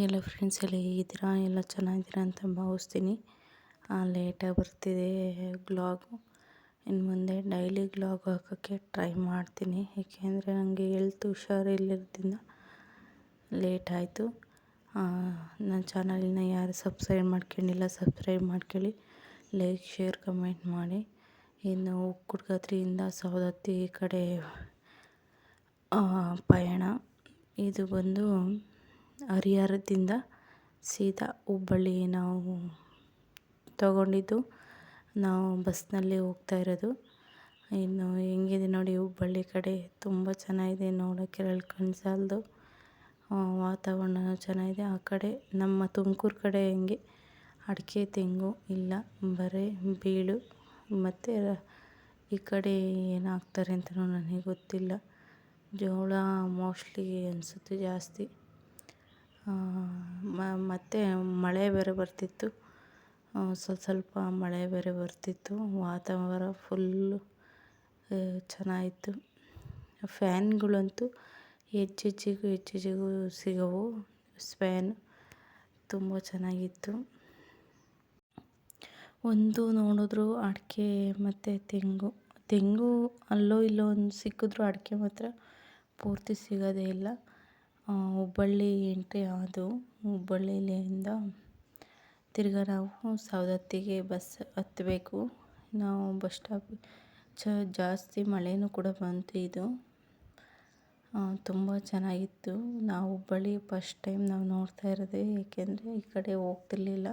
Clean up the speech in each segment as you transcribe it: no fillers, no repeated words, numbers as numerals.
ಎಲ್ಲ ಫ್ರೆಂಡ್ಸ್ ಎಲ್ಲ ಹೇಗಿದ್ದೀರಾ? ಎಲ್ಲ ಚೆನ್ನಾಗಿದ್ದೀರಾ ಅಂತ ಭಾವಿಸ್ತೀನಿ. ಲೇಟಾಗಿ ಬರ್ತಿದೆ ವ್ಲಾಗು. ಇನ್ನು ಮುಂದೆ ಡೈಲಿ ವ್ಲಾಗ್ ಹಾಕೋಕ್ಕೆ ಟ್ರೈ ಮಾಡ್ತೀನಿ. ಏಕೆಂದರೆ ನನಗೆ ಹೆಲ್ತ್ ಹುಷಾರಿಲ್ಲದ್ರಿಂದ ಲೇಟ್ ಆಯಿತು. ನನ್ನ ಚಾನಲ್ನ ಯಾರು ಸಬ್ಸ್ಕ್ರೈಬ್ ಮಾಡ್ಕೊಂಡಿಲ್ಲ ಸಬ್ಸ್ಕ್ರೈಬ್ ಮಾಡ್ಕೊಳ್ಳಿ. ಲೈಕ್ ಶೇರ್ ಕಮೆಂಟ್ ಮಾಡಿ. ಇನ್ನು ಉಕ್ಕುಡ್ಗದ್ರಿಯಿಂದ ಸವದತ್ತಿ ಕಡೆ ಪಯಣ. ಇದು ಬಂದು ಹರಿಹರದಿಂದ ಸೀದಾ ಹುಬ್ಬಳ್ಳಿ ನಾವು ತಗೊಂಡಿದ್ದು. ನಾವು ಬಸ್ನಲ್ಲಿ ಹೋಗ್ತಾ ಇರೋದು. ಇನ್ನು ಹೆಂಗಿದೆ ನೋಡಿ, ಹುಬ್ಬಳ್ಳಿ ಕಡೆ ತುಂಬ ಚೆನ್ನಾಗಿದೆ ನೋಡೋಕ್ಕೆ, ಎರಡು ಕಣ್ಣು ಸಾಲದು. ವಾತಾವರಣ ಚೆನ್ನಾಗಿದೆ. ಆ ಕಡೆ ನಮ್ಮ ತುಮಕೂರು ಕಡೆ ಹೆಂಗೆ ಅಡಿಕೆ ತೆಂಗು ಇಲ್ಲ, ಬರೀ ಬೀಳು. ಮತ್ತು ಈ ಕಡೆ ಏನಾಗ್ತಾರೆ ಅಂತಲೂ ನನಗೆ ಗೊತ್ತಿಲ್ಲ. ಜೋಳ ಮೋಸ್ಟ್ಲಿ ಅನಿಸುತ್ತೆ ಜಾಸ್ತಿ. ಮತ್ತು ಮಳೆ ಬೇರೆ ಬರ್ತಿತ್ತು, ಸ್ವಲ್ಪ ಮಳೆ ಬೇರೆ ಬರ್ತಿತ್ತು. ವಾತಾವರಣ ಫುಲ್ಲು ಚೆನ್ನಾಗಿತ್ತು. ಫ್ಯಾನ್ಗಳಂತೂ ಹೆಚ್ಚೆಚ್ಚಿಗೂ ಸಿಗವು. ಫ್ಯಾನ್ ತುಂಬ ಚೆನ್ನಾಗಿತ್ತು. ಒಂದು ನೋಡಿದ್ರು ಅಡಿಕೆ ಮತ್ತು ತೆಂಗು ಅಲ್ಲೋ ಇಲ್ಲೋ ಒಂದು ಸಿಕ್ಕಿದ್ರು, ಅಡಿಕೆ ಮಾತ್ರ ಪೂರ್ತಿ ಸಿಗೋದೇ ಇಲ್ಲ. ಹುಬ್ಬಳ್ಳಿ ಎಂಟ್ರಿ ಆದವು. ಹುಬ್ಬಳ್ಳಿಯಿಂದ ತಿರ್ಗಾ ನಾವು ಸವದತ್ತಿಗೆ ಬಸ್ ಹತ್ತಬೇಕು. ನಾವು ಬಸ್ ಸ್ಟಾಪ್ ಜಾಸ್ತಿ ಮಳೆನೂ ಕೂಡ ಬಂತು. ಇದು ತುಂಬ ಚೆನ್ನಾಗಿತ್ತು. ನಾವು ಹುಬ್ಬಳ್ಳಿ ಫಸ್ಟ್ ಟೈಮ್ ನಾವು ನೋಡ್ತಾ ಇರೋದೇ, ಏಕೆಂದರೆ ಈ ಕಡೆ ಹೋಗ್ತಿರ್ಲಿಲ್ಲ.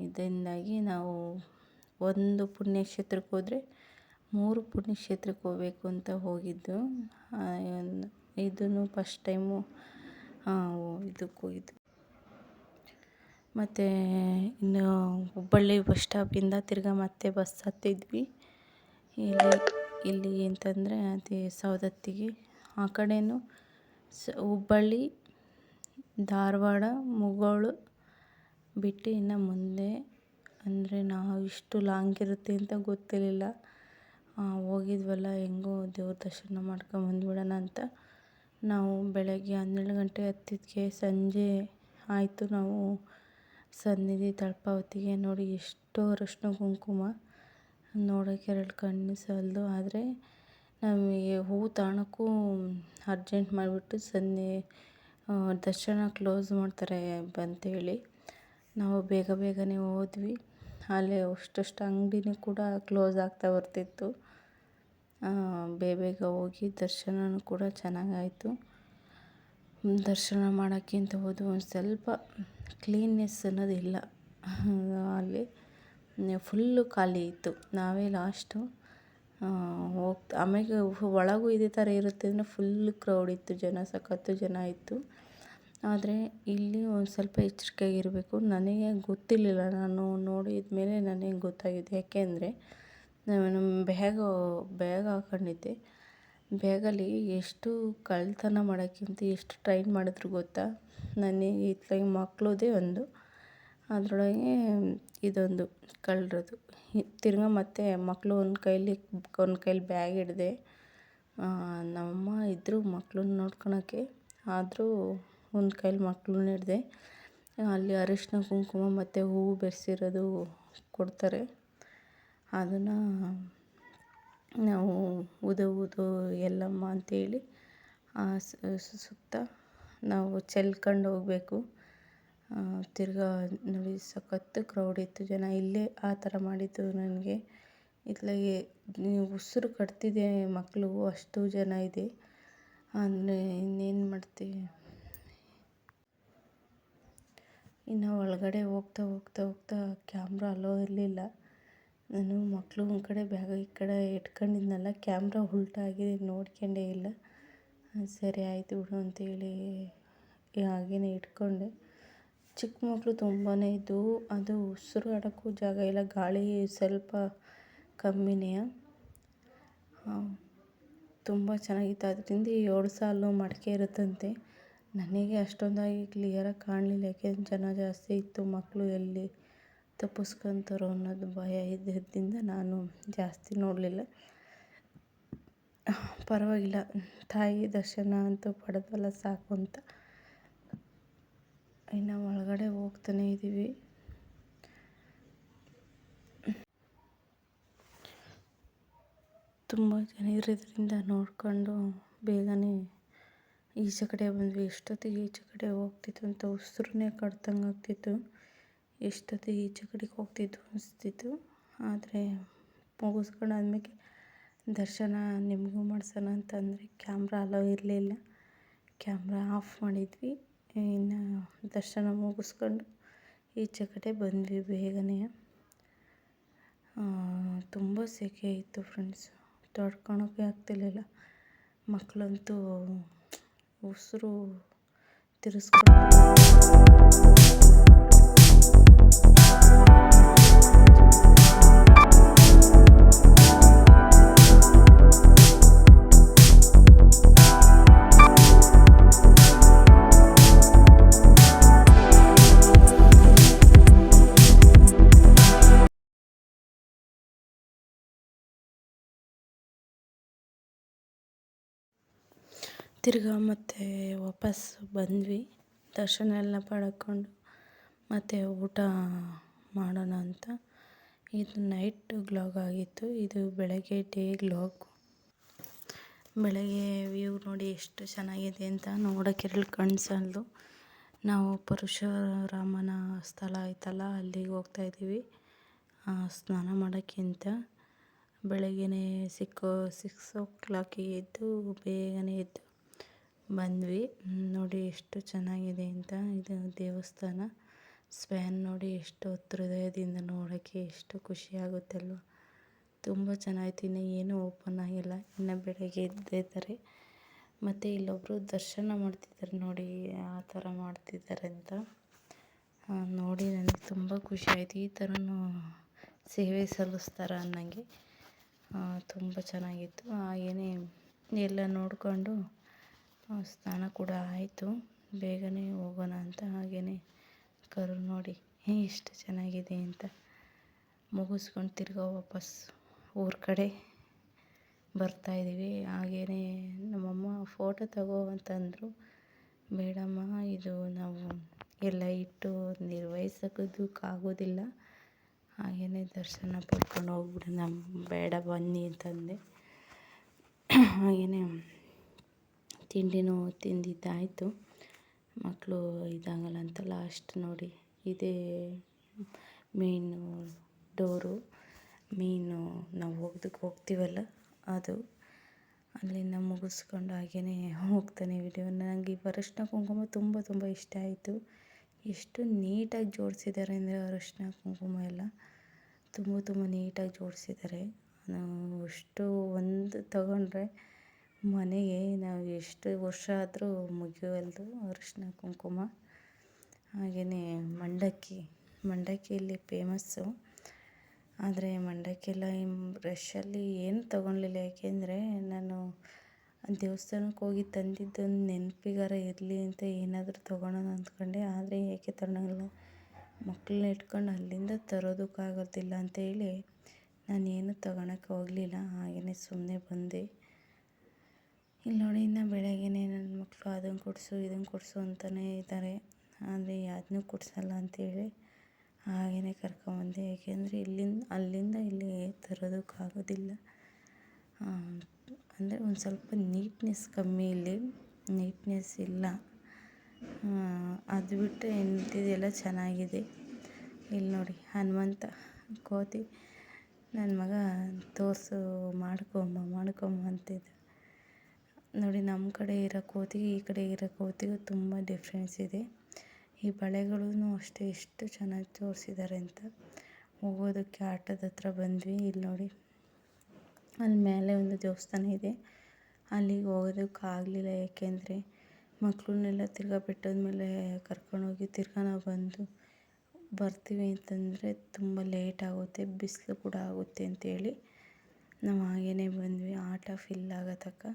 ಇದರಿಂದಾಗಿ ನಾವು ಒಂದು ಪುಣ್ಯಕ್ಷೇತ್ರಕ್ಕೆ ಹೋದರೆ 3 ಪುಣ್ಯಕ್ಷೇತ್ರಕ್ಕೆ ಹೋಗಬೇಕು ಅಂತ ಹೋಗಿದ್ದು. ಇದನ್ನು ಫಸ್ಟ್ ಟೈಮು ಇದಕ್ಕೆ ಹೋಗಿದ್ದು. ಮತ್ತು ಇನ್ನು ಹುಬ್ಬಳ್ಳಿ ಬಸ್ ಸ್ಟಾಪಿಂದ ತಿರ್ಗಾ ಮತ್ತೆ ಬಸ್ ಹತ್ತಿದ್ವಿ. ಇಲ್ಲಿ ಅಂತಂದರೆ ಅದೇ ಸವದತ್ತಿಗೆ. ಆ ಕಡೆಯೂ ಹುಬ್ಬಳ್ಳಿ, ಧಾರವಾಡ, ಮುಗೋಳು ಬಿಟ್ಟು ಇನ್ನು ಮುಂದೆ ಅಂದರೆ ನಾವು ಇಷ್ಟು ಲಾಂಗ್ ಇರುತ್ತೆ ಅಂತ ಗೊತ್ತಿರಲಿಲ್ಲ. ಹೋಗಿದ್ವಲ್ಲ, ಹೆಂಗೋ ದೇವ್ರ ದರ್ಶನ ಮಾಡ್ಕೊಂಬಂದ್ಬಿಡೋಣ ಅಂತ ನಾವು ಬೆಳಗ್ಗೆ 12 ಗಂಟೆ ಹತ್ತಿದ್ದಕ್ಕೆ ಸಂಜೆ ಆಯಿತು. ನಾವು ಸನ್ನಿಧಿ ತಲುಪೋತ್ತಿಗೆ ನೋಡಿ ಎಷ್ಟೋ ಅರಶಿನ ಕುಂಕುಮ ನೋಡೋಕ್ಕೆ ಎರಡು ಕಣ್ಣು ಸಾಲದು. ಆದರೆ ನಮಗೆ ಹೂವು ತಗೊಳ್ಳೋಕ್ಕೂ ಅರ್ಜೆಂಟ್ ಮಾಡಿಬಿಟ್ಟು ದರ್ಶನ ಕ್ಲೋಸ್ ಮಾಡ್ತಾರೆ ಅಂತೇಳಿ ನಾವು ಬೇಗನೆ ಹೋದ್ವಿ. ಅಲ್ಲಿ ಅಷ್ಟು ಅಂಗಡಿನೂ ಕೂಡ ಕ್ಲೋಸ್ ಆಗ್ತಾ ಬರ್ತಿತ್ತು. ಬೇಗ ಹೋಗಿ ದರ್ಶನವೂ ಕೂಡ ಚೆನ್ನಾಗಾಯಿತು. ದರ್ಶನ ಮಾಡೋಕ್ಕಿಂತ ಹೋದ್ವು. ಒಂದು ಸ್ವಲ್ಪ ಕ್ಲೀನ್ನೆಸ್ ಅನ್ನೋದಿಲ್ಲ ಅಲ್ಲಿ. ಫುಲ್ಲು ಖಾಲಿ ಇತ್ತು. ನಾವೇ ಲಾಸ್ಟು ಆಮೇಲೆ ಒಳಗೂ ಇದೇ ಥರ ಇರುತ್ತೆ ಅಂದರೆ ಫುಲ್ಲು ಕ್ರೌಡ್ ಇತ್ತು. ಸಖತ್ತು ಜನ ಇತ್ತು. ಆದರೆ ಇಲ್ಲಿ ಒಂದು ಸ್ವಲ್ಪ ಎಚ್ಚರಿಕೆಯಾಗಿರಬೇಕು. ನನಗೆ ಗೊತ್ತಿರಲಿಲ್ಲ. ನಾನು ನೋಡಿದ ಮೇಲೆ ನನಗೆ ಗೊತ್ತಾಗಿದೆ. ಯಾಕೆಂದರೆ ನಮ್ಮ ಬ್ಯಾಗ್ ಹಾಕ್ಕೊಂಡಿದ್ದೆ. ಬ್ಯಾಗಲ್ಲಿ ಎಷ್ಟು ಕಳ್ಳತನ ಮಾಡೋಕ್ಕಿಂತ ಎಷ್ಟು ಟ್ರೈ ಮಾಡಿದ್ರು ಗೊತ್ತಾ. ನನಗೆ ಇತ್ಲಾಗೆ ಮಕ್ಕಳದೇ ಒಂದು, ಅದರೊಳಗೆ ಇದೊಂದು ಕಳ್ಳರದು. ತಿರ್ಗಾ ಮತ್ತೆ ಮಕ್ಕಳು ಒಂದು ಕೈಲಿ ಬ್ಯಾಗ್ ಹಿಡ್ದೆ. ನಮ್ಮಮ್ಮ ಇದ್ದರು ಮಕ್ಕಳನ್ನ ನೋಡ್ಕೊಳಕ್ಕೆ, ಆದರೂ ಒಂದು ಕೈಲಿ ಮಕ್ಕಳನ್ನ ಹಿಡ್ದೆ. ಅಲ್ಲಿ ಅರಿಶಿನ ಕುಂಕುಮ ಮತ್ತು ಹೂವು ಬೆರೆಸಿರೋದು ಕೊಡ್ತಾರೆ. ಅದನ್ನು ನಾವು ಊದು ಎಲ್ಲಮ್ಮ ಅಂತೇಳಿ ಸುತ್ತ ನಾವು ಚೆಲ್ಕೊಂಡು ಹೋಗಬೇಕು. ತಿರ್ಗಾ ನೋಡಿ ಸಖತ್ತು ಕ್ರೌಡ್ ಇತ್ತು, ಜನ. ಇಲ್ಲೇ ಆ ಥರ ಮಾಡಿದ್ದು ನನಗೆ ಇತ್ಲಾಗೆ ಉಸಿರು ಕಟ್ತಿದೆ ಮಕ್ಕಳು, ಅಷ್ಟು ಜನ ಇದೆ. ಅಂದರೆ ಇನ್ನೇನು ಮಾಡ್ತೀವಿ. ಇನ್ನು ಒಳಗಡೆ ಹೋಗ್ತಾ ಕ್ಯಾಮ್ರಾ ಅಲೋ ಇರಲಿಲ್ಲ. ನಾನು ಮಕ್ಕಳು ಒಂದು ಕಡೆ ಬ್ಯಾಗ್ ಈ ಕಡೆ ಇಟ್ಕೊಂಡಿದ್ನಲ್ಲ, ಕ್ಯಾಮ್ರಾ ಉಲ್ಟಾಗಿ ನೋಡ್ಕೊಂಡೇ ಇಲ್ಲ. ಸರಿ ಆಯಿತು ಬಿಡು ಅಂತೇಳಿ ಹಾಗೇ ಇಟ್ಕೊಂಡೆ. ಚಿಕ್ಕ ಮಕ್ಕಳು ತುಂಬಾ ಇದ್ದವು. ಅದು ಉಸಿರಾಡೋಕ್ಕೂ ಜಾಗ ಇಲ್ಲ, ಗಾಳಿ ಸ್ವಲ್ಪ ಕಮ್ಮಿನೇ. ತುಂಬ ಚೆನ್ನಾಗಿತ್ತು. ಅದರಿಂದ 7 ಸಾಲು ಮಡಿಕೆ ಇರುತ್ತಂತೆ. ನನಗೆ ಅಷ್ಟೊಂದಾಗಿ ಕ್ಲಿಯರಾಗಿ ಕಾಣಲಿಲ್ಲ, ಯಾಕೆಂದರೆ ಜನ ಜಾಸ್ತಿ ಇತ್ತು. ಮಕ್ಕಳು ಎಲ್ಲಿ ತಪ್ಪಿಸ್ಕೊತಾರೋ ಅನ್ನೋದು ಭಯ ಇದ್ದಿದ್ದರಿಂದ ನಾನು ಜಾಸ್ತಿ ನೋಡಲಿಲ್ಲ. ಪರವಾಗಿಲ್ಲ, ತಾಯಿ ದರ್ಶನ ಅಂತೂ ಪಡೆದ್ವಲ್ಲ ಸಾಕು ಅಂತ ಇನ್ನು ಒಳಗಡೆ ಹೋಗ್ತಾನೆ ಇದ್ದೀವಿ. ತುಂಬ ಜನ ಇರೋದ್ರಿಂದ ನೋಡ್ಕೊಂಡು ಬೇಗನೆ ಈಚೆ ಕಡೆ ಬಂದ್ವಿ. ಎಷ್ಟೊತ್ತಿಗೆ ಈಚೆ ಕಡೆ ಹೋಗ್ತಿತ್ತು ಅಂತ ಉಸಿರನ್ನೇ ಕಟ್ದಂಗೆ ಆಗ್ತಿತ್ತು. ಎಷ್ಟೊತ್ತಿಗೆ ಈಚೆ ಕಡೆಗೆ ಹೋಗ್ತಿತ್ತು ಅನಿಸ್ತಿತ್ತು. ಆದರೆ ಮುಗಿಸ್ಕೊಂಡಾದ್ಮೇಲೆ ದರ್ಶನ ನಿಮಗೂ ಮಾಡಿಸೋಣ ಅಂತಂದರೆ ಕ್ಯಾಮ್ರಾ ಅಲೋ ಇರಲಿಲ್ಲ. ಕ್ಯಾಮ್ರಾ ಆಫ್ ಮಾಡಿದ್ವಿ. ಇನ್ನು ದರ್ಶನ ಮುಗಿಸ್ಕೊಂಡು ಈಚೆ ಕಡೆ ಬಂದ್ವಿ ಬೇಗನೆ. ತುಂಬ ಸೆಕೆ ಇತ್ತು ಫ್ರೆಂಡ್ಸ್, ತಡ್ಕೊಳೋಕ್ಕೆ ಆಗ್ತಿರ್ಲಿಲ್ಲ. ಮಕ್ಕಳಂತೂ ಉಸಿರು ತಿರ್ಸ್ಕೊಂಡು ತಿರ್ಗಾ ಮತ್ತೆ ವಾಪಸ್ ಬಂದ್ವಿ. ದರ್ಶನ ಎಲ್ಲ ಪಡ್ಕೊಂಡು ಮತ್ತು ಊಟ ಮಾಡೋಣ ಅಂತ. ಇದು ನೈಟ್ ವ್ಲಾಗ್ ಆಗಿತ್ತು. ಇದು ಬೆಳಗ್ಗೆ ಡೇ ವ್ಲಾಗ್. ಬೆಳಗ್ಗೆ ವ್ಯೂ ನೋಡಿ ಎಷ್ಟು ಚೆನ್ನಾಗಿದೆ ಅಂತ ನೋಡೋಕ್ಕೆ ಕಣ್ಸಲ್ದು. ನಾವು ಪರಶುರಾಮನ ಸ್ಥಳ ಐತಲ್ಲ ಅಲ್ಲಿಗೆ ಹೋಗ್ತಾಯಿದ್ದೀವಿ ಸ್ನಾನ ಮಾಡೋಕ್ಕಿಂತ. ಬೆಳಗ್ಗೆನೇ 6 o'clock ಎದ್ದು ಬೇಗನೆ ಎದ್ದು ಬಂದ್ವಿ. ನೋಡಿ ಎಷ್ಟು ಚೆನ್ನಾಗಿದೆ ಅಂತ. ಇದು ದೇವಸ್ಥಾನ ಸ್ವ್ಯಾನ್ ನೋಡಿ ಎಷ್ಟು ಹೃದಯದಿಂದ ನೋಡೋಕ್ಕೆ ಎಷ್ಟು ಖುಷಿಯಾಗುತ್ತೆ ಅಲ್ವ. ತುಂಬ ಚೆನ್ನಾಗಿತ್ತು. ಇನ್ನು ಏನೂ ಓಪನ್ ಆಗಿಲ್ಲ, ಇನ್ನು ಬೆಳಗ್ಗೆ ಎದ್ದಿದ್ದಾರೆ. ಮತ್ತು ಇಲ್ಲೊಬ್ಬರು ದರ್ಶನ ಮಾಡ್ತಿದ್ದಾರೆ ನೋಡಿ, ಆ ಥರ ಮಾಡ್ತಿದ್ದಾರೆ ಅಂತ ನೋಡಿ ನನಗೆ ತುಂಬ ಖುಷಿ ಆಯಿತು. ಈ ಥರನೂ ಸೇವೆ ಸಲ್ಲಿಸ್ತಾರೆ ಅನ್ನಂಗೆ ತುಂಬ ಚೆನ್ನಾಗಿತ್ತು. ಹಾಗೆಯೇ ಎಲ್ಲ ನೋಡಿಕೊಂಡು ಸ್ನಾನ ಕೂಡ ಆಯಿತು. ಬೇಗನೆ ಹೋಗೋಣ ಅಂತ ಹಾಗೆಯೇ ಕರು ನೋಡಿ ಎಷ್ಟು ಚೆನ್ನಾಗಿದೆ ಅಂತ ಮುಗಿಸ್ಕೊಂಡು ತಿರ್ಗಾ ವಾಪಸ್ ಊರ ಕಡೆ ಬರ್ತಾಯಿದ್ದೀವಿ. ಹಾಗೆಯೇ ನಮ್ಮಮ್ಮ ಫೋಟೋ ತಗೋ ಅಂತಂದರು. ಬೇಡಮ್ಮ, ಇದು ನಾವು ಎಲ್ಲ ಇಟ್ಟು ನಿರ್ವಹಿಸೋಕ್ಕಾಗೋದಿಲ್ಲ, ಹಾಗೆಯೇ ದರ್ಶನ ಪಡ್ಕೊಂಡು ಹೋಗ್ಬಿಡೋಣ, ಬೇಡ ಬನ್ನಿ ಅಂತಂದೆ. ಹಾಗೆಯೇ ತಿಂಡಿನೂ ತಿಂದಿದ್ದಾಯಿತು. ಮಕ್ಕಳು ಇದಾಗಲ್ಲ ಅಂತ ಲಾಸ್ಟ್ ನೋಡಿ ಇದೇ ಮೇನು ಡೋರು, ಮೀನು ನಾವು ಹೋಗ್ತೀವಲ್ಲ ಅದು. ಅಲ್ಲಿಂದ ಮುಗಿಸ್ಕೊಂಡು ಹಾಗೆಯೇ ಹೋಗ್ತಾನೆ ವಿಡಿಯೋ. ನನಗೆ ಈ ಅರಿಶಿನ ಕುಂಕುಮ ತುಂಬ ಇಷ್ಟ ಆಯಿತು. ಎಷ್ಟು ನೀಟಾಗಿ ಜೋಡಿಸಿದ್ದಾರೆ ಅಂದರೆ ಅರಿಶಿನ ಕುಂಕುಮ ಎಲ್ಲ ತುಂಬ ನೀಟಾಗಿ ಜೋಡಿಸಿದ್ದಾರೆ. ಅಷ್ಟು ಒಂದು ತಗೊಂಡ್ರೆ ಮನೆಗೆ ನಾವು ಎಷ್ಟು ವರ್ಷ ಆದರೂ ಮುಗಿಯಲ್ದು ಅರಿಶಿನ ಕುಂಕುಮ. ಹಾಗೆಯೇ ಮಂಡಕ್ಕಿ ಇಲ್ಲಿ ಫೇಮಸ್ಸು. ಆದರೆ ಮಂಡಕ್ಕೆಲ್ಲ ರಶಲ್ಲಿ ಏನು ತೊಗೊಳ್ಲಿಲ್ಲ, ಏಕೆಂದರೆ ನಾನು ದೇವಸ್ಥಾನಕ್ಕೆ ಹೋಗಿ ತಂದಿದ್ದೊಂದು ನೆನಪಿಗಾರ ಇರಲಿ ಅಂತ ಏನಾದರೂ ತೊಗೊಳೋಣ ಅಂದ್ಕೊಂಡೆ. ಆದರೆ ಏಕೆ ತಗೊಳಲ್ಲ, ಮಕ್ಕಳನ್ನ ಇಟ್ಕೊಂಡು ಅಲ್ಲಿಂದ ತರೋದಕ್ಕಾಗೋದಿಲ್ಲ ಅಂತೇಳಿ ನಾನೇನು ತಗೊಳಕ್ಕೆ ಹೋಗಲಿಲ್ಲ. ಹಾಗೆಯೇ ಸುಮ್ಮನೆ ಬಂದೆ. ಇಲ್ಲಿ ನೋಡಿ, ಇನ್ನು ಬೆಳಗ್ಗೆನೇ ನನ್ನ ಮಕ್ಕಳು ಅದನ್ನು ಕೊಡಿಸು ಇದನ್ನು ಕೊಡಿಸು ಅಂತಲೇ ಇದ್ದಾರೆ. ಆದರೆ ಅದನ್ನೂ ಕೊಡಿಸಲ್ಲ ಅಂತೇಳಿ ಹಾಗೆಯೇ ಕರ್ಕೊಂಬಂದೆ. ಏಕೆಂದರೆ ಅಲ್ಲಿಂದ ಇಲ್ಲಿ ತರೋದಕ್ಕಾಗೋದಿಲ್ಲ. ಅಂದರೆ ಒಂದು ಸ್ವಲ್ಪ ನೀಟ್ನೆಸ್ ಕಮ್ಮಿ, ಇಲ್ಲಿ ನೀಟ್ನೆಸ್ ಇಲ್ಲ. ಅದು ಬಿಟ್ಟರೆ ಇಂಥದ್ದೆಲ್ಲ ಚೆನ್ನಾಗಿದೆ. ಇಲ್ಲಿ ನೋಡಿ ಹನುಮಂತ ಕೋತಿ, ನನ್ನ ಮಗ ತೋರಿಸು ಮಾಡ್ಕೊಂಬ ಅಂತಿದ್ದ. ನೋಡಿ, ನಮ್ಮ ಕಡೆ ಇರೋ ಕೋತಿಗೆ ಈ ಕಡೆ ಇರೋ ಕೋತಿಗೂ ತುಂಬ ಡಿಫ್ರೆನ್ಸ್ ಇದೆ. ಈ ಬಳೆಗಳೂ ಅಷ್ಟೇ ಎಷ್ಟು ಚೆನ್ನಾಗಿ ತೋರಿಸಿದ್ದಾರೆ ಅಂತ. ಹೋಗೋದಕ್ಕೆ ಆಟದ ಹತ್ರ ಬಂದ್ವಿ. ಇಲ್ಲಿ ನೋಡಿ, ಅಲ್ಲಿ ಮೇಲೆ ಒಂದು ದೇವಸ್ಥಾನ ಇದೆ, ಅಲ್ಲಿಗೆ ಹೋಗೋದಕ್ಕಾಗಲಿಲ್ಲ. ಏಕೆಂದರೆ ಮಕ್ಕಳನ್ನೆಲ್ಲ ತಿರ್ಗಾ ಬೆಟ್ಟದ ಮೇಲೆ ಕರ್ಕೊಂಡೋಗಿ ತಿರ್ಗಾ ನಾವು ಬರ್ತೀವಿ ಅಂತಂದರೆ ತುಂಬ ಲೇಟ್ ಆಗುತ್ತೆ, ಬಿಸಿಲು ಕೂಡ ಆಗುತ್ತೆ ಅಂತೇಳಿ ನಾವು ಹಾಗೆಯೇ ಬಂದ್ವಿ. ಆಟ ಫಿಲ್ ಆಗೋ ತನಕ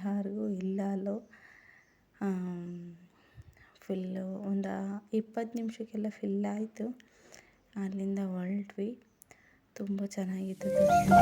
ಯಾರಿಗೂ ಇಲ್ಲ ಅಲ್ಲೋ. ಫುಲ್ಲು ಒಂದು 20 ನಿಮಿಷಕ್ಕೆಲ್ಲ ಫಿಲ್ ಆಯಿತು. ಅಲ್ಲಿಂದ ಹೊರಟ್ವಿ. ತುಂಬ ಚೆನ್ನಾಗಿತ್ತು ದರ್ಶನ.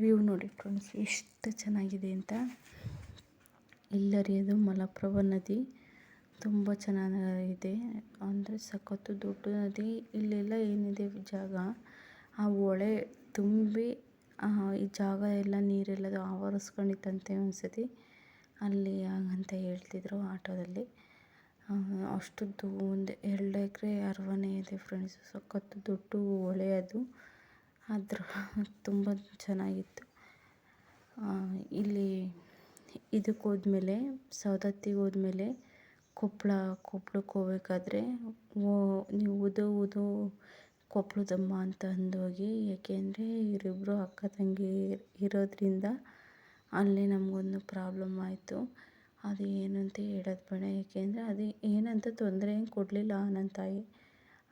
ವ್ಯೂ ನೋಡಿ ಫ್ರೆಂಡ್ಸ್ ಎಷ್ಟು ಚೆನ್ನಾಗಿದೆ ಅಂತ. ಇಲ್ಲರಿಯೋದು ಮಲಪ್ರಭಾ ನದಿ ತುಂಬ ಚೆನ್ನಾಗಿದೆ, ಅಂದರೆ ಸಖತ್ತು ದೊಡ್ಡ ನದಿ. ಇಲ್ಲೆಲ್ಲ ಏನಿದೆ ಜಾಗ, ಆ ಹೊಳೆ ತುಂಬಿ ಈ ಜಾಗ ಎಲ್ಲ ನೀರೆಲ್ಲ ಆವರಿಸ್ಕೊಂಡಿತ್ತಂತೆ ಒಂದ್ಸತಿ ಅಲ್ಲಿ ಅಂತ ಹೇಳ್ತಿದ್ರು ಆಟೋದಲ್ಲಿ. ಅಷ್ಟುದ್ದು ಒಂದು 2 ಎಕರೆ ಅರವಣೆ ಇದೆ ಫ್ರೆಂಡ್ಸ್, ಸಖತ್ತು ದೊಡ್ಡ ಹೊಳೆ ಅದು. ಅದ್ರ ತುಂಬ ಚೆನ್ನಾಗಿತ್ತು. ಇಲ್ಲಿ ಇದಕ್ಕೆ ಹೋದ್ಮೇಲೆ ಸವದತ್ತಿಗೆ ಹೋದ್ಮೇಲೆ ಕೊಪ್ಪಳಕ್ಕೆ ಹೋಗ್ಬೇಕಾದ್ರೆ ನೀವು ಉದೋ ಕೊಪ್ಪಳದಮ್ಮ ಅಂತ ಅಂದೋಗಿ, ಏಕೆಂದರೆ ಇವರಿಬ್ಬರು ಅಕ್ಕ ತಂಗಿ ಇರೋದ್ರಿಂದ ಅಲ್ಲಿ ನಮಗೊಂದು ಪ್ರಾಬ್ಲಮ್ ಆಯಿತು. ಅದು ಏನಂತ ಹೇಳೋದು ಬೇಡ, ಏಕೆಂದರೆ ಅದು ಏನಂತ ತೊಂದರೆ ಏನು ಕೊಡಲಿಲ್ಲ ನನ್ನ ತಾಯಿ.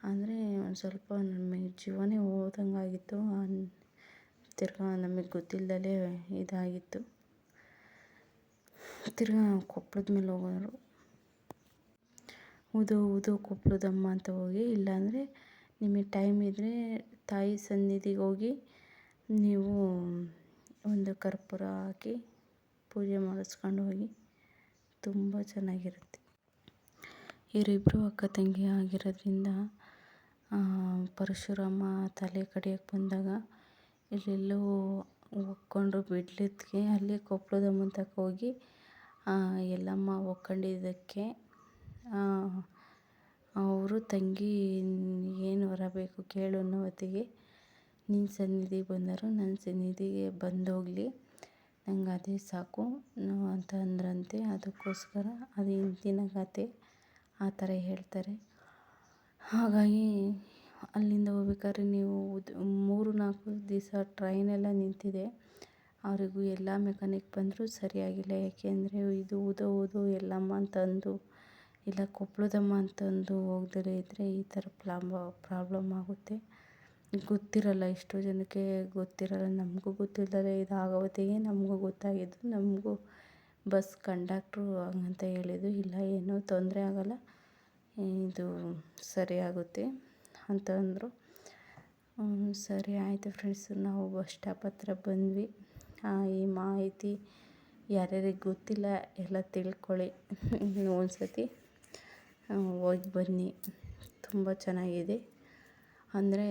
ಅಂದರೆ ಒಂದು ಸ್ವಲ್ಪ ನಮಗೆ ಜೀವನೇ ಹೋದಂಗಾಗಿತ್ತು. ತಿರ್ಗಾ ನಮಗೆ ಗೊತ್ತಿಲ್ಲದಲೇ ಇದಾಗಿತ್ತು. ತಿರ್ಗಾ ಕೊಪ್ಪಳದ ಮೇಲೆ ಹೋಗೋರು ಉದೋ ಕೊಪ್ಪಳದಮ್ಮ ಅಂತ ಹೋಗಿ, ಇಲ್ಲಾಂದರೆ ನಿಮಗೆ ಟೈಮ್ ಇದ್ದರೆ ತಾಯಿ ಸನ್ನಿಧಿಗೆ ಹೋಗಿ ನೀವು ಒಂದು ಕರ್ಪೂರ ಹಾಕಿ ಪೂಜೆ ಮಾಡಿಸ್ಕೊಂಡು ಹೋಗಿ, ತುಂಬ ಚೆನ್ನಾಗಿರುತ್ತೆ. ಇವರಿಬ್ಬರು ಅಕ್ಕ ತಂಗಿ ಆಗಿರೋದ್ರಿಂದ ಪರಶುರಾಮ ತಲೆ ಕಡಿಯೋಕ್ಕೆ ಬಂದಾಗ ಇಲ್ಲೆಲ್ಲೋ ಒಕ್ಕೊಂಡ್ರು ಬಿಡ್ಲಿಕ್ಕೆ, ಅಲ್ಲಿ ಕೊಪ್ಪಳದಮ್ಮನ ತನಕ ಹೋಗಿ ಎಲ್ಲಮ್ಮ ಒಕ್ಕೊಂಡಿದ್ದಕ್ಕೆ ಅವರು ತಂಗಿ ಏನು ವರ ಬೇಕು ಕೇಳು ಅನ್ನೋ ಹೊತ್ತಿಗೆ ನಿನ್ನ ಸನ್ನಿಧಿಗೆ ಬಂದರು, ನನ್ನ ಸನ್ನಿಧಿಗೆ ಬಂದೋಗಲಿ, ನಂಗೆ ಅದೇ ಸಾಕು ಅಂತ ಅಂದ್ರಂತೆ. ಅದಕ್ಕೋಸ್ಕರ ಅದು ಹಿಂದಿನ ಕತೆ, ಆ ಥರ ಹೇಳ್ತಾರೆ. ಹಾಗಾಗಿ ಅಲ್ಲಿಂದ ಹೋಗ್ಬೇಕಾದ್ರೆ ನೀವು 3-4 ದಿವಸ ಟ್ರೈನೆಲ್ಲ ನಿಂತಿದೆ. ಅವರಿಗೂ ಎಲ್ಲ ಮೆಕ್ಯಾನಿಕ್ ಬಂದರೂ ಸರಿಯಾಗಿಲ್ಲ, ಏಕೆಂದರೆ ಇದು ಉದೋ ಎಲ್ಲಮ್ಮ ಅಂತಂದು ಇಲ್ಲ ಕೊಪ್ಪಳದಮ್ಮ ಅಂತಂದು ಹೋಗ್ದಲೇ ಇದ್ದರೆ ಈ ಥರ ಪ್ರಾಬ್ಲಮ್ ಆಗುತ್ತೆ. ಗೊತ್ತಿರಲ್ಲ, ಎಷ್ಟೋ ಜನಕ್ಕೆ ಗೊತ್ತಿರಲ್ಲ. ನಮಗೂ ಗೊತ್ತಿಲ್ಲದೆ ಇದಾಗೋ ಹೊತ್ತಿಗೆ ನಮಗೂ ಗೊತ್ತಾಗಿದ್ದು. ನಮಗೂ ಬಸ್ ಕಂಡಕ್ಟ್ರು ಹಂಗಂತ ಹೇಳಿದ್ದು, ಇಲ್ಲ ಏನೂ ತೊಂದರೆ ಆಗೋಲ್ಲ, ಇದು ಸರಿಯಾಗುತ್ತೆ ಅಂತ ಅಂದರು. ಸರಿ ಆಯಿತು ಫ್ರೆಂಡ್ಸ್, ನಾವು ಬಸ್ ಸ್ಟಾಪ್ ಹತ್ರ ಬಂದ್ವಿ. ಈ ಮಾಹಿತಿ ಯಾರ್ಯಾರಿಗೆ ಗೊತ್ತಿಲ್ಲ ಎಲ್ಲ ತಿಳ್ಕೊಳ್ಳಿ, ಒಂದು ಸತಿ ಹೋಗಿ ಬನ್ನಿ, ತುಂಬ ಚೆನ್ನಾಗಿದೆ. ಅಂದರೆ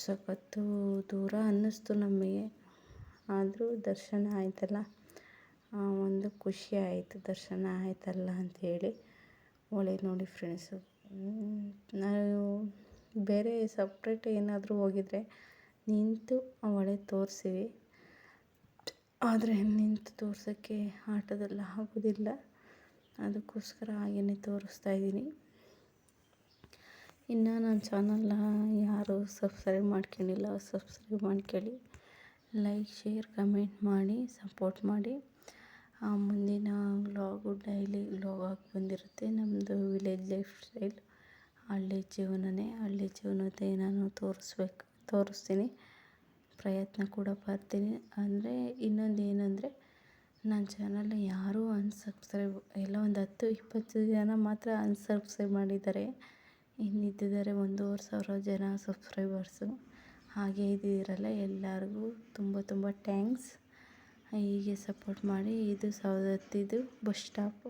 ಸಖತ್ತು ದೂರ ಅನ್ನಿಸ್ತು ನಮಗೆ, ಆದರೂ ದರ್ಶನ ಆಯ್ತಲ್ಲ, ಒಂದು ಖುಷಿ ಆಯಿತು, ದರ್ಶನ ಆಯ್ತಲ್ಲ ಅಂಥೇಳಿ. ಹೊಳೆ ನೋಡಿ ಫ್ರೆಂಡ್ಸು, ನಾವು ಬೇರೆ ಸಪ್ರೇಟ್ ಏನಾದರೂ ಹೋಗಿದ್ರೆ ನಿಂತು ಆ ಹೊಳೆ ತೋರಿಸ್ತೀವಿ, ಆದರೆ ನಿಂತು ತೋರ್ಸೋಕ್ಕೆ ಆಟೋದಲ್ಲಿ ಆಗೋದಿಲ್ಲ. ಅದಕ್ಕೋಸ್ಕರ ಹಾಗೆಯೇ ತೋರಿಸ್ತಾಯಿದ್ದೀನಿ. ಇನ್ನು ನನ್ನ ಚಾನಲ್ನ ಯಾರು ಸಬ್ಸ್ಕ್ರೈಬ್ ಮಾಡ್ಕೊಂಡಿಲ್ಲ ಸಬ್ಸ್ಕ್ರೈಬ್ ಮಾಡ್ಕೊಳ್ಳಿ, ಲೈಕ್ ಶೇರ್ ಕಮೆಂಟ್ ಮಾಡಿ ಸಪೋರ್ಟ್ ಮಾಡಿ. ಮುಂದಿನ ವ್ಲಾಗು ಡೈಲಿ ವ್ಲಾಗಾಗಿ ಬಂದಿರುತ್ತೆ. ನಮ್ಮದು ವಿಲೇಜ್ ಲೈಫ್ ಸ್ಟೈಲ್, ಹಳ್ಳಿ ಜೀವನದೇ ನಾನು ತೋರಿಸ್ತೀನಿ, ಪ್ರಯತ್ನ ಕೂಡ ಪಡ್ತೀನಿ. ಅಂದರೆ ಇನ್ನೊಂದು ಏನಂದರೆ, ನನ್ನ ಚಾನಲ್ನ ಯಾರೂ ಅನ್ಸಬ್ಸ್ಕ್ರೈಬ್ ಎಲ್ಲ ಒಂದು 10-20 ಜನ ಮಾತ್ರ ಅನ್ಸಬ್ಸ್ಕ್ರೈಬ್ ಮಾಡಿದ್ದಾರೆ. ಇನ್ನಿದ್ದಿದ್ದಾರೆ 1,500 ಜನ ಸಬ್ಸ್ಕ್ರೈಬರ್ಸು. ಹಾಗೆ ಇದ್ದೀರಲ್ಲ, ಎಲ್ಲರಿಗೂ ತುಂಬ ಥ್ಯಾಂಕ್ಸ್. ಹೀಗೆ ಸಪೋರ್ಟ್ ಮಾಡಿ. ಇದು ಸವದತ್ತಿದು ಬಸ್ ಸ್ಟಾಪು.